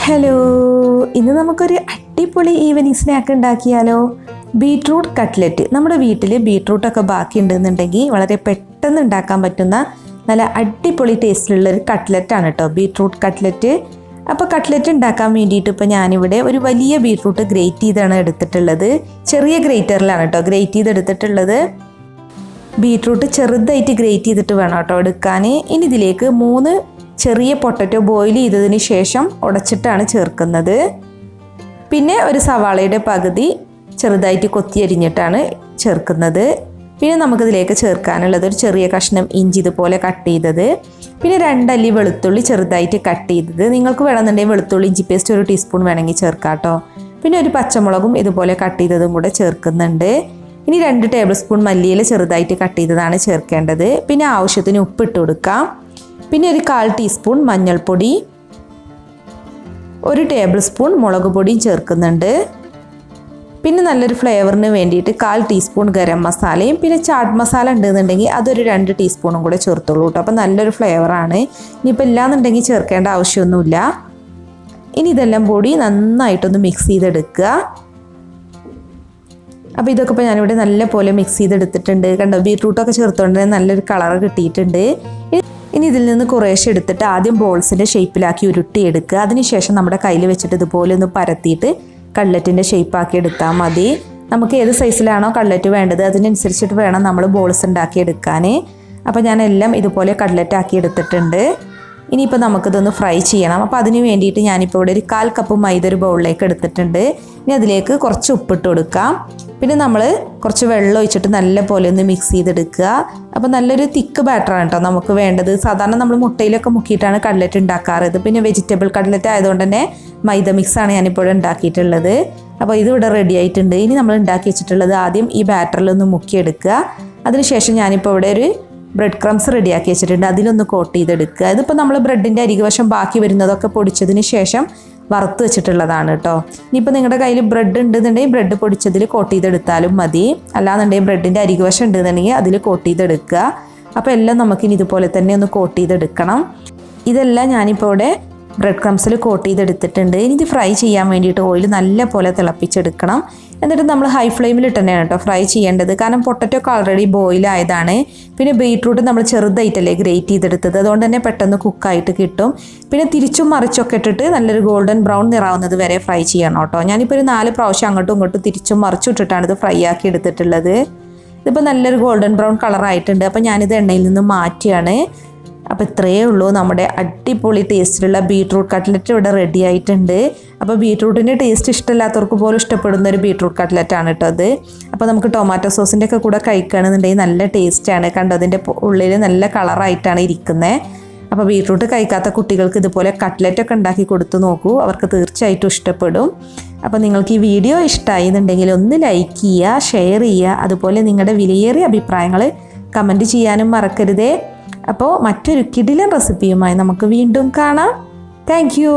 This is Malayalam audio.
ഹലോ, ഇന്ന് നമുക്കൊരു അടിപൊളി ഈവനിങ് സ്നാക്ക് ഉണ്ടാക്കിയാലോ. Beetroot cutlet. നമ്മുടെ വീട്ടിൽ ബീട്രൂട്ടൊക്കെ ബാക്കി ഉണ്ടെന്നുണ്ടെങ്കിൽ വളരെ പെട്ടെന്ന് ഉണ്ടാക്കാൻ പറ്റുന്ന നല്ല അടിപൊളി ടേസ്റ്റിലുള്ളൊരു കട്ട്ലറ്റാണ് കേട്ടോ ബീട്രൂട്ട് കട്ട്ലറ്റ്. അപ്പോൾ കട്ട്ലറ്റ് ഉണ്ടാക്കാൻ വേണ്ടിയിട്ട് ഇപ്പോൾ ഞാനിവിടെ ഒരു വലിയ ബീട്രൂട്ട് ഗ്രേറ്റ് ചെയ്താണ് എടുത്തിട്ടുള്ളത്. ചെറിയ ഗ്രേറ്ററിലാണ് കേട്ടോ ഗ്രേറ്റ് ചെയ്തെടുത്തിട്ടുള്ളത്. ബീട്രൂട്ട് ചെറുതായിട്ട് ഗ്രേറ്റ് ചെയ്തിട്ട് വേണം കേട്ടോ എടുക്കാൻ. ഇനി ഇതിലേക്ക് 3 ചെറിയ പൊട്ടറ്റോ ബോയിൽ ചെയ്തതിന് ശേഷം ഉടച്ചിട്ടാണ് ചേർക്കുന്നത്. പിന്നെ ഒരു സവാളയുടെ പകുതി ചെറുതായിട്ട് കൊത്തി അരിഞ്ഞിട്ടാണ് ചേർക്കുന്നത്. പിന്നെ നമുക്കിതിലേക്ക് ചേർക്കാനുള്ളത് ഒരു ചെറിയ കഷ്ണം ഇഞ്ചി ഇതുപോലെ കട്ട് ചെയ്തത്, പിന്നെ 2 അല്ലി വെളുത്തുള്ളി ചെറുതായിട്ട് കട്ട് ചെയ്തത്. നിങ്ങൾക്ക് വേണമെന്നുണ്ടെങ്കിൽ വെളുത്തുള്ളി ഇഞ്ചി പേസ്റ്റ് 1 ടീസ്പൂൺ വേണമെങ്കിൽ ചേർക്കാം കേട്ടോ. പിന്നെ ഒരു പച്ചമുളകും ഇതുപോലെ കട്ട് ചെയ്തതും കൂടെ ചേർക്കുന്നുണ്ട്. ഇനി 2 ടേബിൾ സ്പൂൺ മല്ലിയില ചെറുതായിട്ട് കട്ട് ചെയ്തതാണ് ചേർക്കേണ്ടത്. പിന്നെ ആവശ്യത്തിന് ഉപ്പിട്ട് കൊടുക്കാം. പിന്നെ ഒരു 1/4 ടീസ്പൂൺ മഞ്ഞൾപ്പൊടി, 1 ടേബിൾ സ്പൂൺ മുളക് പൊടിയും ചേർക്കുന്നുണ്ട്. പിന്നെ നല്ലൊരു ഫ്ലേവറിന് വേണ്ടിയിട്ട് 1/4 ടീസ്പൂൺ ഗരം മസാലയും പിന്നെ ചാട്ട് മസാല ഉണ്ടെന്നുണ്ടെങ്കിൽ അതൊരു 2 ടീസ്പൂണും കൂടെ ചേർത്തോളൂ കേട്ടോ. അപ്പോൾ നല്ലൊരു ഫ്ലേവറാണ്. ഇനിയിപ്പോൾ ഇല്ലാന്നുണ്ടെങ്കിൽ ചേർക്കേണ്ട ആവശ്യമൊന്നുമില്ല. ഇനി ഇതെല്ലാം കൂടി നന്നായിട്ടൊന്ന് മിക്സ് ചെയ്തെടുക്കുക. അപ്പോൾ ഇതൊക്കെ ഇപ്പോൾ ഞാനിവിടെ നല്ല പോലെ മിക്സ് ചെയ്തെടുത്തിട്ടുണ്ട്. കണ്ടോ, ബീട്രൂട്ടൊക്കെ ചേർത്തുകൊണ്ട് നല്ലൊരു കളർ കിട്ടിയിട്ടുണ്ട്. ഇനി ഇതിൽ നിന്ന് കുറേശ്ശെ എടുത്തിട്ട് ആദ്യം ബോൾസിൻ്റെ ഷേപ്പിലാക്കി ഉരുട്ടിയെടുക്കുക. അതിനുശേഷം നമ്മുടെ കയ്യിൽ വെച്ചിട്ട് ഇതുപോലെ ഒന്ന് പരത്തിയിട്ട് കട്ട്ലറ്റിൻ്റെ ഷേപ്പാക്കി എടുത്താൽ മതി. നമുക്ക് ഏത് സൈസിലാണോ കട്ട്ലറ്റ് വേണ്ടത് അതിനനുസരിച്ചിട്ട് വേണം നമ്മൾ ബോൾസ് ഉണ്ടാക്കിയെടുക്കാൻ. അപ്പോൾ ഞാനെല്ലാം ഇതുപോലെ കട്ട്ലറ്റ് ആക്കി എടുത്തിട്ടുണ്ട്. ഇനിയിപ്പോൾ നമുക്കിതൊന്ന് ഫ്രൈ ചെയ്യണം. അപ്പോൾ അതിന് വേണ്ടിയിട്ട് ഞാനിപ്പോൾ ഇവിടെ ഒരു 1/4 കപ്പ് മൈദ ഒരു ബൗളിലേക്ക് എടുത്തിട്ടുണ്ട്. ഇനി അതിലേക്ക് കുറച്ച് ഉപ്പിട്ട് കൊടുക്കാം. പിന്നെ നമ്മൾ കുറച്ച് വെള്ളം ഒഴിച്ചിട്ട് നല്ല പോലെ ഒന്ന് മിക്സ് ചെയ്തെടുക്കുക. അപ്പോൾ നല്ലൊരു തിക്ക് ബാറ്ററാണ് കേട്ടോ നമുക്ക് വേണ്ടത്. സാധാരണ നമ്മൾ മുട്ടയിലൊക്കെ മുക്കിയിട്ടാണ് കട്ട്ലറ്റ് ഉണ്ടാക്കാറ്. പിന്നെ വെജിറ്റബിൾ കട്ട്ലറ്റ് ആയതുകൊണ്ട് തന്നെ മൈദ മിക്സാണ് ഞാനിപ്പോൾ ഉണ്ടാക്കിയിട്ടുള്ളത്. അപ്പോൾ ഇതിവിടെ റെഡി ആയിട്ടുണ്ട്. ഇനി നമ്മൾ ഉണ്ടാക്കി വെച്ചിട്ടുള്ളത് ആദ്യം ഈ ബാറ്ററിലൊന്ന് മുക്കിയെടുക്കുക. അതിനുശേഷം ഞാനിപ്പോൾ ഇവിടെ ഒരു ബ്രെഡ് ക്രംസ് റെഡിയാക്കി വെച്ചിട്ടുണ്ട്. അതിലൊന്ന് കോട്ട് ചെയ്തെടുക്കുക. ഇതിപ്പോൾ നമ്മൾ ബ്രെഡിൻ്റെ അരികുവശം ബാക്കി വരുന്നതൊക്കെ പൊടിച്ചതിന് ശേഷം വറുത്ത് വെച്ചിട്ടുള്ളതാണ് കേട്ടോ. ഇനിയിപ്പോൾ നിങ്ങളുടെ കയ്യിൽ ബ്രെഡ് ഉണ്ടെന്നുണ്ടെങ്കിൽ ബ്രെഡ് പൊടിച്ചതിൽ കോട്ട് ചെയ്തെടുത്താലും മതി. അല്ലാന്നുണ്ടെങ്കിൽ ബ്രെഡിൻ്റെ അരികുവശം ഉണ്ടെന്നുണ്ടെങ്കിൽ അതിൽ കോട്ട് ചെയ്തെടുക്കുക. അപ്പോൾ എല്ലാം നമുക്കിനി ഇതുപോലെ തന്നെ ഒന്ന് കോട്ട് ചെയ്തെടുക്കണം. ഇതെല്ലാം ഞാനിപ്പോൾ ഇവിടെ ബ്രെഡ് ക്രംസിൽ കോട്ട് ചെയ്തെടുത്തിട്ടുണ്ട്. ഇനി ഇത് ഫ്രൈ ചെയ്യാൻ വേണ്ടിയിട്ട് ഓയിൽ നല്ല പോലെ തിളപ്പിച്ചെടുക്കണം. എന്നിട്ട് നമ്മൾ ഹൈ ഫ്ലെയിമിൽ തന്നെയാണ് കേട്ടോ ഫ്രൈ ചെയ്യേണ്ടത്. കാരണം പൊട്ടറ്റോ ഒക്കെ ഓൾറെഡി ബോയിലായതാണ്. പിന്നെ ബീട്രൂട്ട് നമ്മൾ ചെറുതായിട്ടല്ലേ ഗ്രേറ്റ് ചെയ്തെടുത്തത്, അതുകൊണ്ട് തന്നെ പെട്ടെന്ന് കുക്കായിട്ട് കിട്ടും. പിന്നെ തിരിച്ചും മറിച്ചൊക്കെ ഇട്ടിട്ട് നല്ലൊരു ഗോൾഡൻ ബ്രൗൺ നിറാവുന്നത് വരെ ഫ്രൈ ചെയ്യണം കേട്ടോ. ഞാനിപ്പോൾ ഒരു 4 പ്രാവശ്യം അങ്ങോട്ടും ഇങ്ങോട്ടും തിരിച്ചും മറിച്ചും ഇട്ടിട്ടാണ് ഇത് ഫ്രൈ ആക്കി എടുത്തിട്ടുള്ളത്. ഇതിപ്പോൾ നല്ലൊരു ഗോൾഡൻ ബ്രൗൺ കളറായിട്ടുണ്ട്. അപ്പോൾ ഞാനിത് എണ്ണയിൽ നിന്ന് മാറ്റിയാണ്. അപ്പോൾ ഇത്രയേ ഉള്ളൂ, നമ്മുടെ അടിപൊളി ടേസ്റ്റിലുള്ള ബീട്രൂട്ട് കട്ട്ലറ്റ് ഇവിടെ റെഡി ആയിട്ടുണ്ട്. അപ്പോൾ ബീട്രൂട്ടിൻ്റെ ടേസ്റ്റ് ഇഷ്ടമില്ലാത്തവർക്ക് പോലും ഇഷ്ടപ്പെടുന്ന ഒരു ബീട്രൂട്ട് കട്ട്ലറ്റാണ് കേട്ടോ അത്. അപ്പോൾ നമുക്ക് ടൊമാറ്റോ സോസിൻ്റെ ഒക്കെ കൂടെ കഴിക്കുകയാണെന്നുണ്ടെങ്കിൽ നല്ല ടേസ്റ്റാണ്. കണ്ടോ, അതിൻ്റെ ഉള്ളിൽ നല്ല കളറായിട്ടാണ് ഇരിക്കുന്നത്. അപ്പോൾ ബീട്രൂട്ട് കഴിക്കാത്ത കുട്ടികൾക്ക് ഇതുപോലെ കട്ട്ലറ്റൊക്കെ ഉണ്ടാക്കി കൊടുത്തു നോക്കൂ, അവർക്ക് തീർച്ചയായിട്ടും ഇഷ്ടപ്പെടും. അപ്പോൾ നിങ്ങൾക്ക് ഈ വീഡിയോ ഇഷ്ടമായി എന്നുണ്ടെങ്കിൽ ഒന്ന് ലൈക്ക് ചെയ്യുക, ഷെയർ ചെയ്യുക. അതുപോലെ നിങ്ങളുടെ വിലയേറിയ അഭിപ്രായങ്ങൾ കമൻറ്റ് ചെയ്യാനും മറക്കരുതേ. അപ്പോൾ മറ്റൊരു കിടിലൻ റെസിപ്പിയുമായി നമുക്ക് വീണ്ടും കാണാം. Thank you.